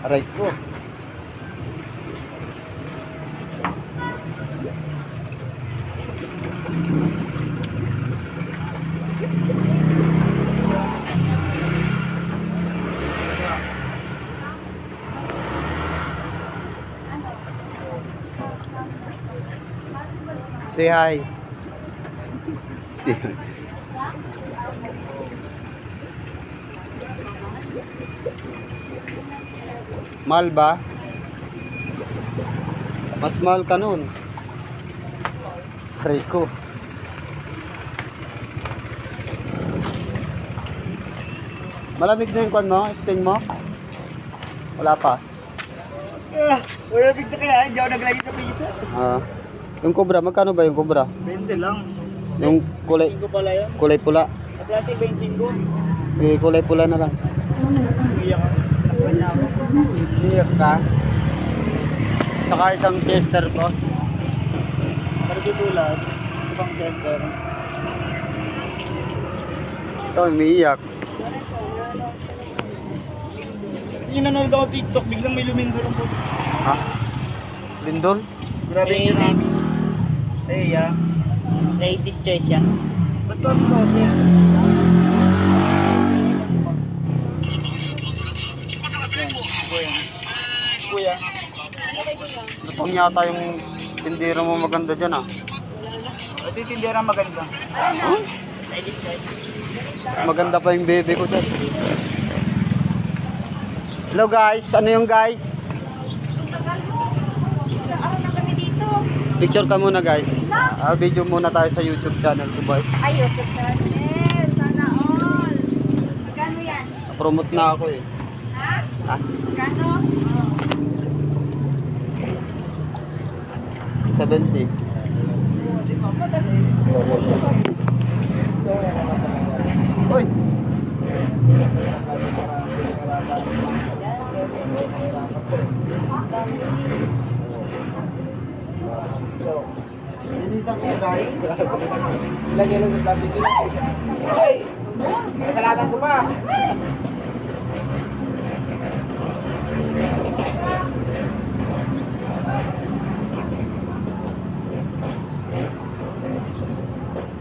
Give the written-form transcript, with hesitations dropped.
Aray ko. Say hi. Say hi. Mahal ba? Mas mahal ka nun. Aray ko. Malamig na yung kwan mo? Sting mo? Wala pa. Malamig na kaya, hindi ako naglagay sa pisa. Yung cobra, magkano ba yung cobra? 20 lang. Yung kulay, 25 pala yan. kulay pula. Sa plastic 25. Kulay pula na lang. Umiyak ako. Sinakpan niya ako. Iyak ka. Saka isang tester boss. Partitular. Sa pang tester. Ito, umiiyak. Yung nanonood ako TikTok, biglang may lumindol ang puto. Ha? Lindol? Grabe yung namin. Iya. Ladies choice yan. Ba't ko ako siya? Kuya. Lutong yata yung tindera mo maganda dyan ah. Ito yung tindera maganda. Huh? Ladies choice. Mas maganda pa yung bebe ko dyan. Hello guys, ano yung guys? Picture ka muna guys. Video muna tayo sa YouTube channel ko boys. Ay, YouTube channel. Sana all. Magkano yan? Promote na ako eh. Ha? Ha? Magkano? 70. Hoy. Linisan ko guys. Lagyan lang sa plastic. Ay! Kasalanan ko pa.